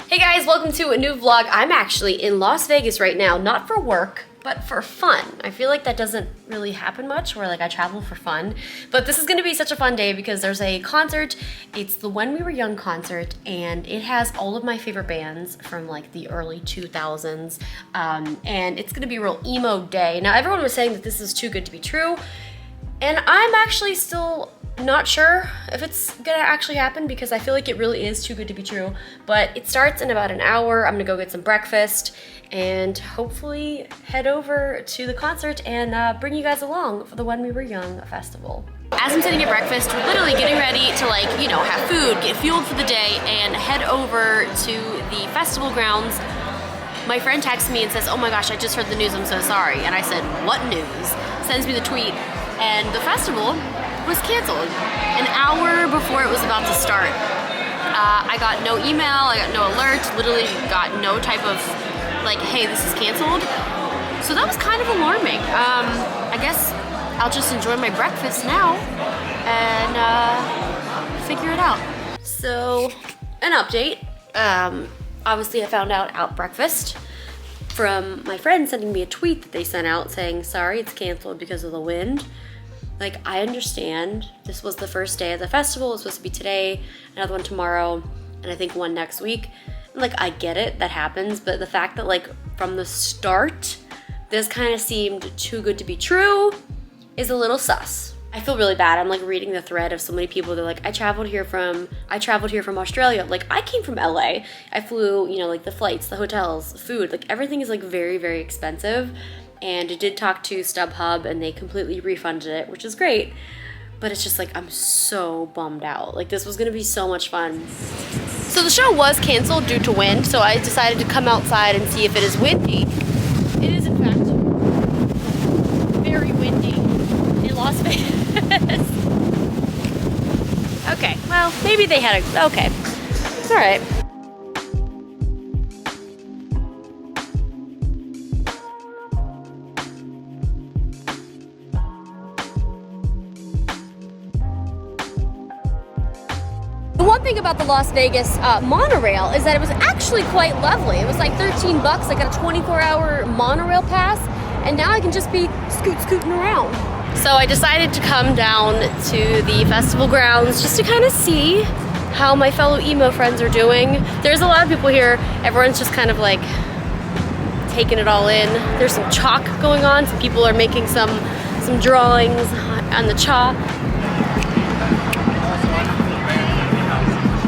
Hey guys, welcome to a new vlog. I'm actually in Las Vegas right now, not for work, but for fun. I feel like that doesn't really happen much where like I travel for fun, but this is gonna be such a fun day because there's a concert. It's the When We Were Young concert and it has all of my favorite bands from like the early 2000s and it's gonna be a real emo day. Now everyone was saying that this is too good to be true and I'm actually still not sure if it's gonna actually happen because I feel like it really is too good to be true, but it starts in about an hour. I'm gonna go get some breakfast and hopefully head over to the concert and bring you guys along for the When We Were Young festival. As I'm sitting at breakfast, we're literally getting ready to like, you know, have food, get fueled for the day, and head over to the festival grounds. My friend texts me and says, oh my gosh, I just heard the news, I'm so sorry. And I said, what news? Sends me the tweet, and the festival was canceled an hour before it was about to start. I got no email, I got no alert, literally got no type of like, hey, this is canceled. So that was kind of alarming. I guess I'll just enjoy my breakfast now and figure it out. So, an update. Obviously I found out at breakfast from my friend sending me a tweet that they sent out saying, sorry, it's canceled because of the wind. Like, I understand this was the first day of the festival. It's supposed to be today, another one tomorrow, and I think one next week. And like, I get it, that happens, but the fact that like from the start, this kind of seemed too good to be true is a little sus. I feel really bad. I'm like reading the thread of so many people. They're like, I traveled here from Australia. Like, I came from LA. I flew, you know, like the flights, the hotels, the food, like everything is like very, very expensive. And I did talk to StubHub and they completely refunded it, which is great. But it's just like, I'm so bummed out. Like, this was gonna be so much fun. So the show was canceled due to wind, so I decided to come outside and see if it is windy. It is in fact very windy in Las Vegas. Okay, well, maybe they had a, okay, it's all right. One thing about the Las Vegas monorail is that it was actually quite lovely. It was like 13 bucks. I got a 24-hour monorail pass, and now I can just be scooting around. So I decided to come down to the festival grounds just to kind of see how my fellow emo friends are doing. There's a lot of people here. Everyone's just kind of like taking it all in. There's some chalk going on. Some people are making some drawings on the chalk.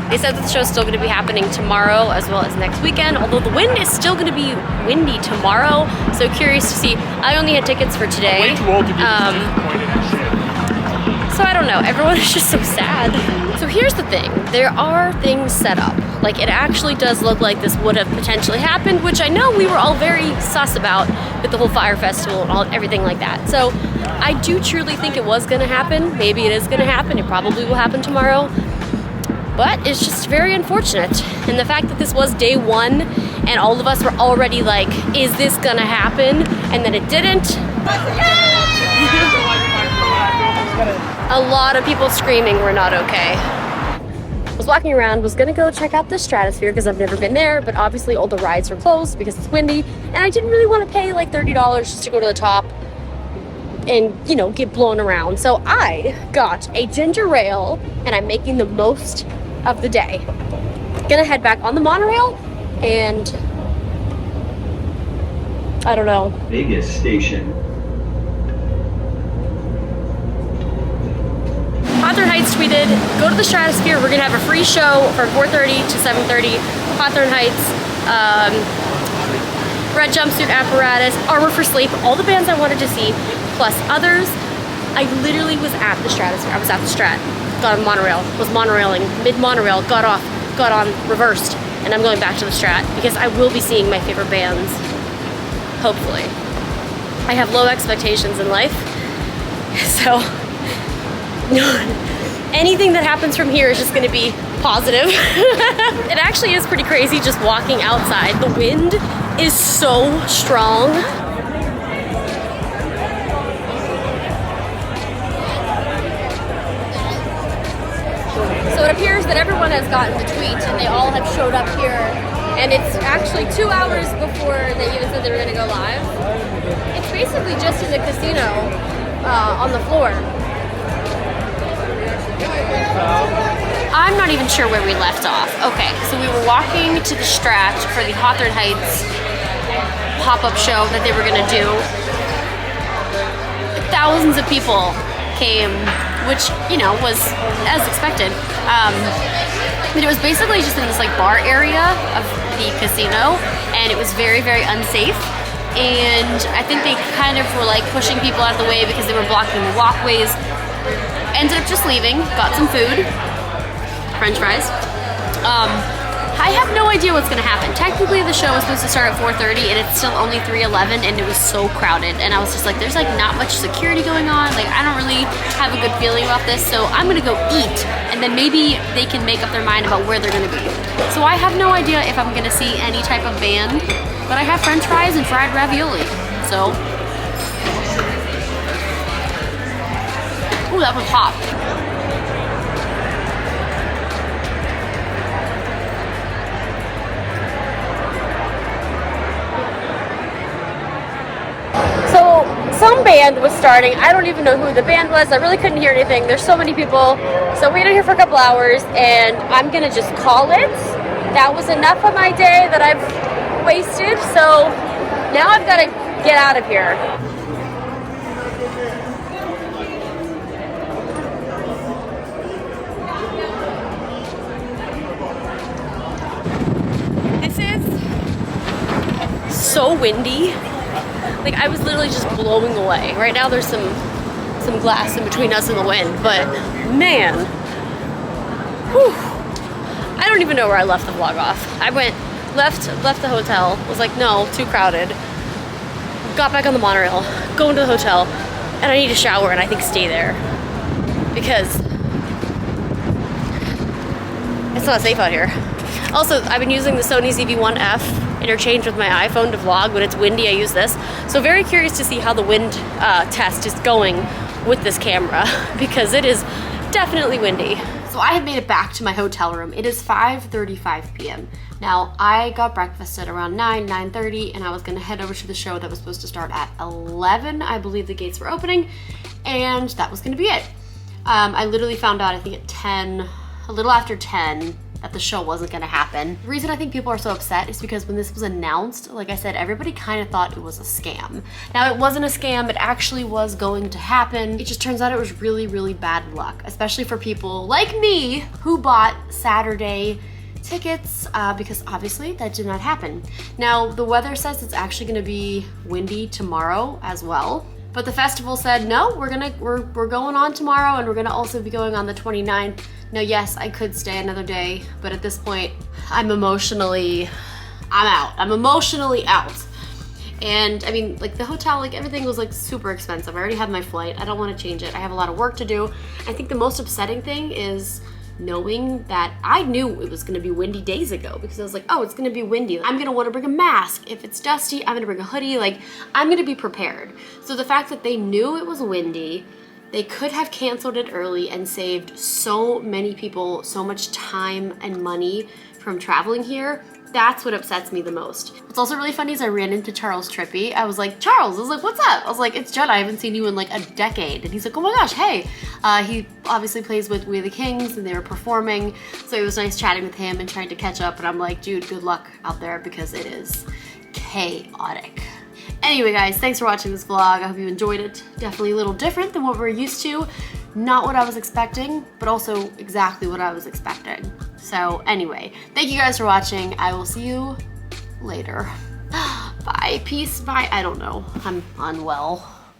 They said that the show's still going to be happening tomorrow as well as next weekend, although the wind is still going to be windy tomorrow, so curious to see. I only had tickets for today. I'm way too old to do so I don't know, everyone is just so sad. So here's the thing, there are things set up. Like, it actually does look like this would have potentially happened, which I know we were all very sus about with the whole Fire Festival and everything like that. So I do truly think it was going to happen. Maybe it is going to happen. It probably will happen tomorrow. But it's just very unfortunate. And the fact that this was day one and all of us were already like, is this gonna happen? And then it didn't. A lot of people screaming we're not okay. I was walking around, was gonna go check out the Stratosphere because I've never been there, but obviously all the rides are closed because it's windy. And I didn't really want to pay like $30 just to go to the top and, you know, get blown around. So I got a ginger ale and I'm making the most of the day. Gonna head back on the monorail and I don't know. Vegas station. Hawthorne Heights tweeted, go to the Stratosphere, we're gonna have a free show from 4:30 to 7:30. Hawthorne Heights, Red Jumpsuit Apparatus, Arbor for Sleep, all the bands I wanted to see, plus others. I literally was at the Stratosphere. I was at the Strat, got on monorail, was monorailing, mid-monorail, got off, got on, reversed, and I'm going back to the Strat because I will be seeing my favorite bands, hopefully. I have low expectations in life, so anything that happens from here is just gonna be positive. It actually is pretty crazy just walking outside. The wind is so strong. So it appears that everyone has gotten the tweet and they all have showed up here and it's actually 2 hours before they even said they were gonna go live. It's basically just in the casino on the floor. I'm not even sure where we left off. Okay, so we were walking to the Strat for the Hawthorne Heights pop-up show that they were gonna do. Thousands of people came, which, you know, was as expected. But it was basically just in this like bar area of the casino, and it was very, very unsafe. And I think they kind of were like pushing people out of the way because they were blocking the walkways. Ended up just leaving, got some food, French fries. I have no idea what's gonna happen. Technically the show was supposed to start at 4:30 and it's still only 3:11 and it was so crowded. And I was just like, there's like not much security going on. Like I don't really have a good feeling about this. So I'm gonna go eat and then maybe they can make up their mind about where they're gonna be. So I have no idea if I'm gonna see any type of band, but I have French fries and fried ravioli. So, ooh, that was hot. Some band was starting. I don't even know who the band was. I really couldn't hear anything. There's so many people. So we waited here for a couple hours and I'm gonna just call it. That was enough of my day that I've wasted. So now I've gotta get out of here. This is so windy. Like I was literally just blowing away. Right now there's some glass in between us and the wind, but man, whew, I don't even know where I left the vlog off. I left the hotel, was like, no, too crowded. Got back on the monorail, go into the hotel, and I need a shower and I think stay there because it's not safe out here. Also, I've been using the Sony ZV-1F interchange with my iPhone to vlog. When it's windy, I use this. So very curious to see how the wind test is going with this camera because it is definitely windy. So I have made it back to my hotel room. It is 5:35 p.m. Now, I got breakfast at around 9:30, and I was gonna head over to the show that was supposed to start at 11. I believe the gates were opening, and that was gonna be it. I literally found out, I think at 10, a little after 10, that the show wasn't gonna happen. The reason I think people are so upset is because when this was announced, like I said, everybody kind of thought it was a scam. Now it wasn't a scam, it actually was going to happen. It just turns out it was really, really bad luck, especially for people like me who bought Saturday tickets because obviously that did not happen. Now the weather says it's actually gonna be windy tomorrow as well. But the festival said, no, we're going on tomorrow and we're gonna also be going on the 29th. Now, yes, I could stay another day, but at this point, I'm emotionally out. I'm emotionally out. And I mean, like the hotel, like everything was like super expensive. I already had my flight. I don't want to change it. I have a lot of work to do. I think the most upsetting thing is knowing that I knew it was gonna be windy days ago because I was like, oh, it's gonna be windy. I'm gonna wanna bring a mask. If it's dusty, I'm gonna bring a hoodie. Like, I'm gonna be prepared. So the fact that they knew it was windy, they could have canceled it early and saved so many people so much time and money from traveling here. That's what upsets me the most. What's also really funny is I ran into Charles Trippy. I was like, Charles, I was like, what's up? I was like, it's Jenna, I haven't seen you in like a decade. And he's like, oh my gosh, hey. He obviously plays with We the Kings and they were performing. So it was nice chatting with him and trying to catch up. And I'm like, dude, good luck out there because it is chaotic. Anyway guys, thanks for watching this vlog. I hope you enjoyed it. Definitely a little different than what we're used to. Not what I was expecting, but also exactly what I was expecting. So anyway, thank you guys for watching. I will see you later. Bye, peace, bye. I don't know. I'm unwell.